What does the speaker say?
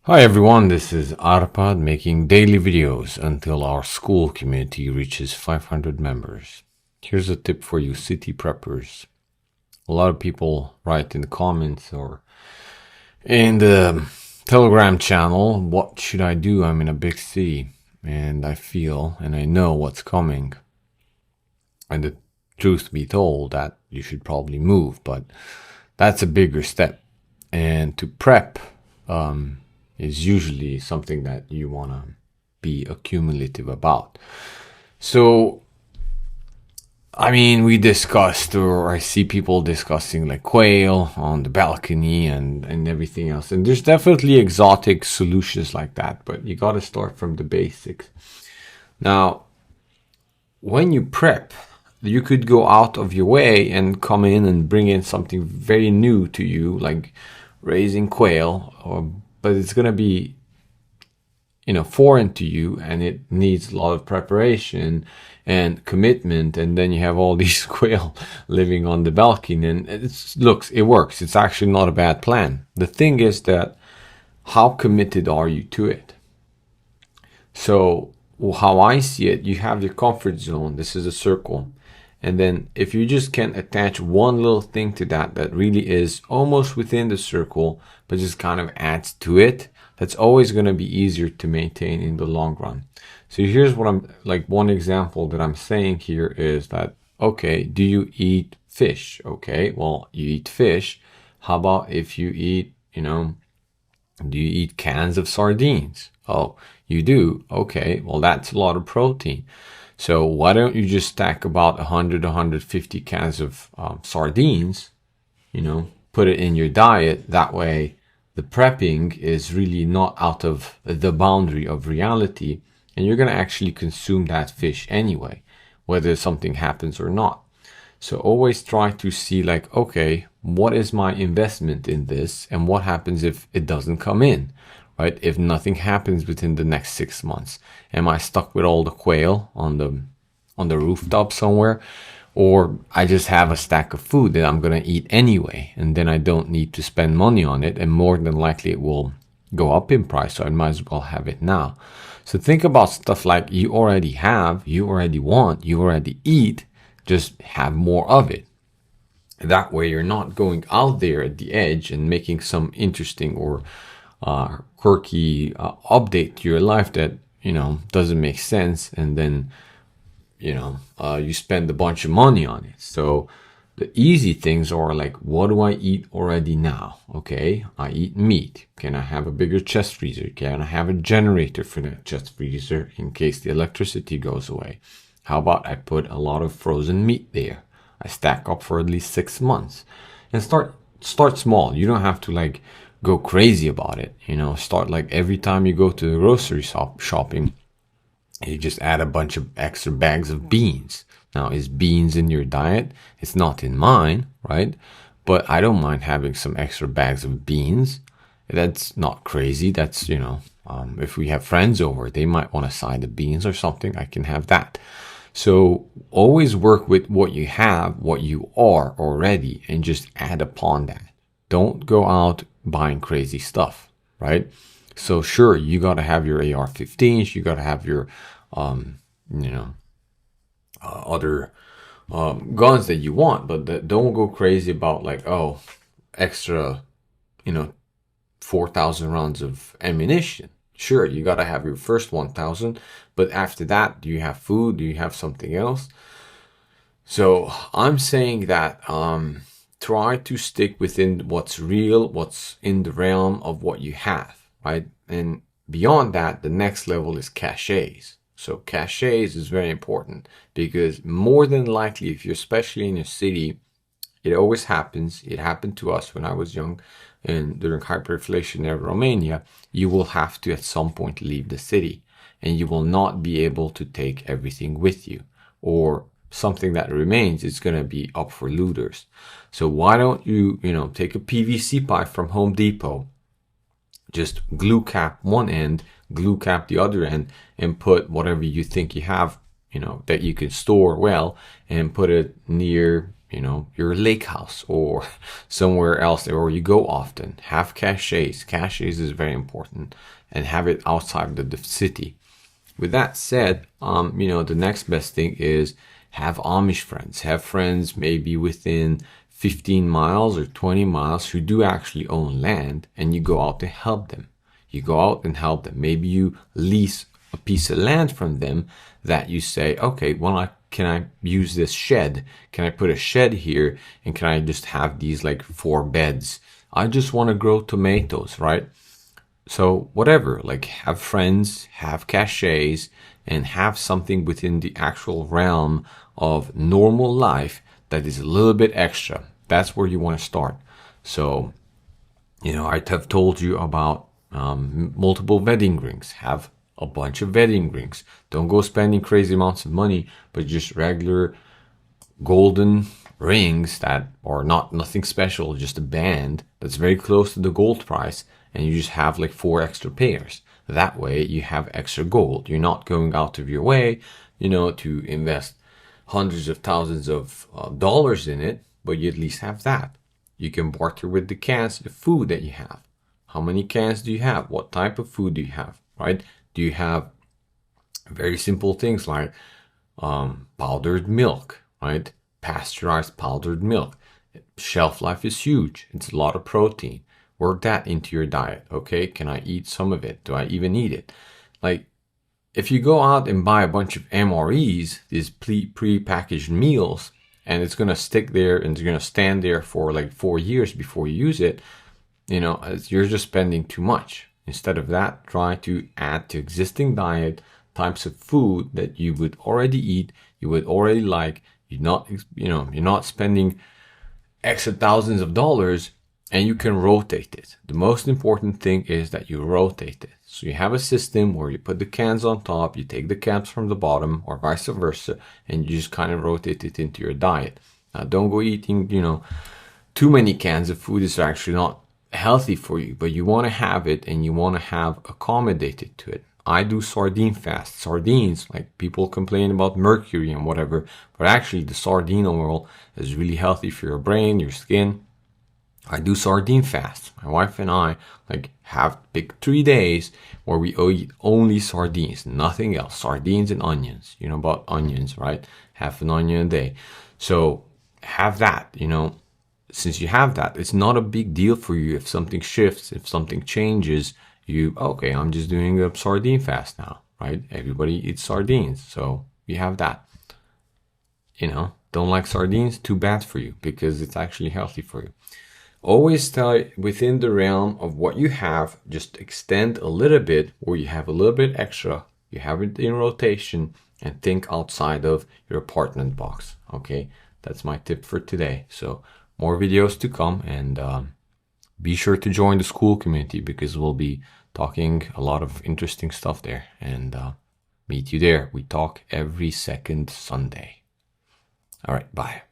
Hi everyone, this is Arpad making daily videos until our school community reaches 500 members. Here's a tip for you city preppers. A lot of people write in the comments or in the Telegram channel, what should I do? I'm in a big city and I feel and I know what's coming. And the truth be told, that you should probably move, but that's a bigger step. And to prep, is usually something that you want to be accumulative about. So, I mean, we discussed, or I see people discussing like quail on the balcony and everything else. And there's definitely exotic solutions like that, but you got to start from the basics. Now, when you prep, you could go out of your way and come in and bring in something very new to you, like raising quail, but it's going to be, foreign to you, and it needs a lot of preparation and commitment. And then you have all these quail living on the balcony, and it works. It's actually not a bad plan. The thing is that how committed are you to it? So how I see it, you have your comfort zone. This is a circle. And then if you just can attach one little thing to that really is almost within the circle, but just kind of adds to it, that's always going to be easier to maintain in the long run. So here's what I'm like, one example that I'm saying here is that, okay, do you eat fish? Okay, well, you eat fish. How about if you eat, do you eat cans of sardines? Oh, you do. Okay, well, that's a lot of protein. So why don't you just stack about 100, 150 cans of sardines, put it in your diet. That way the prepping is really not out of the boundary of reality, and you're going to actually consume that fish anyway, whether something happens or not. So always try to see like, okay, what is my investment in this, and what happens if it doesn't come in? Right? If nothing happens within the next 6 months, am I stuck with all the quail on the rooftop somewhere? Or I just have a stack of food that I'm going to eat anyway, and then I don't need to spend money on it, and more than likely it will go up in price, so I might as well have it now. So think about stuff like you already have, you already want, you already eat, just have more of it. That way you're not going out there at the edge and making some interesting or quirky update to your life that doesn't make sense, and then you spend a bunch of money on it. So the easy things are like, what do I eat already now? Okay, I eat meat. Can I have a bigger chest freezer? Can I have a generator for the chest freezer in case the electricity goes away? How about I put a lot of frozen meat there? I stack up for at least 6 months, and start small. You don't have to like go crazy about it. Start like every time you go to the grocery shopping, you just add a bunch of extra bags of beans. Now, is beans in your diet? It's not in mine, right? But I don't mind having some extra bags of beans. That's not crazy. That's, if we have friends over, they might want a side of beans or something. I can have that. So always work with what you have, what you are already, and just add upon that. Don't go out buying crazy stuff, right? So sure, you got to have your AR-15s, you got to have your, other guns that you want, but don't go crazy about like, extra, 4,000 rounds of ammunition. Sure, you got to have your first 1,000, but after that, do you have food? Do you have something else? So I'm saying that, try to stick within what's real, what's in the realm of what you have, right? And beyond that, the next level is caches. So caches is very important, because more than likely, if you're especially in a city, it always happens. It happened to us when I was young and during hyperinflation in Romania. You will have to at some point leave the city, and you will not be able to take everything with you, or something that remains is going to be up for looters. So why don't you, take a PVC pipe from Home Depot, just glue cap one end, glue cap the other end, and put whatever you think you have, that you can store well, and put it near, your lake house or somewhere else, or you go often. Have caches. Caches is very important, and have it outside the city. With that said, the next best thing is have Amish friends. Have friends maybe within 15 miles or 20 miles who do actually own land, and you go out and help them. Maybe you lease a piece of land from them that you say, okay, well, can I use this shed? Can I put a shed here? And can I just have these like 4 beds? I just want to grow tomatoes, right? So whatever, like have friends, have caches, and have something within the actual realm of normal life that is a little bit extra. That's where you want to start. So, I have told you about multiple wedding rings. Have a bunch of wedding rings. Don't go spending crazy amounts of money, but just regular golden rings that are nothing special, just a band that's very close to the gold price, and you just have like 4 extra pairs. That way you have extra gold. You're not going out of your way, to invest hundreds of thousands of dollars in it, but you at least have that. You can barter with the cans of food that you have. How many cans do you have? What type of food do you have, right? Do you have very simple things like powdered milk, right? Pasteurized powdered milk. Shelf life is huge. It's a lot of protein. Work that into your diet, okay? Can I eat some of it? Do I even eat it? Like, if you go out and buy a bunch of MREs, these pre-packaged meals, and it's going to stick there and it's going to stand there for like 4 years before you use it, you're just spending too much. Instead of that, try to add to existing diet types of food that you would already eat, you would already like. You're not spending extra thousands of dollars, and you can rotate it. The most important thing is that you rotate it. So you have a system where you put the cans on top, you take the cans from the bottom, or vice versa, and you just kind of rotate it into your diet. Now, don't go eating, too many cans of food. Is actually not healthy for you, but you want to have it, and you want to have accommodated to it. I do sardine fast. Sardines, like people complain about mercury and whatever, but actually the sardine oil is really healthy for your brain, your skin. I do sardine fast. My wife and I have big 3 days where we eat only sardines, nothing else. Sardines and onions. You know about onions, right? Half an onion a day. So have that, Since you have that, it's not a big deal for you if something shifts, if something changes. I'm just doing a sardine fast now, right? Everybody eats sardines, so you have that. Don't like sardines? Too bad for you, because it's actually healthy for you. Always stay within the realm of what you have. Just extend a little bit where you have a little bit extra. You have it in rotation, and think outside of your apartment box, okay? That's my tip for today. So more videos to come, and be sure to join the school community, because we'll be talking a lot of interesting stuff there, and meet you there. We talk every second Sunday. All right, bye.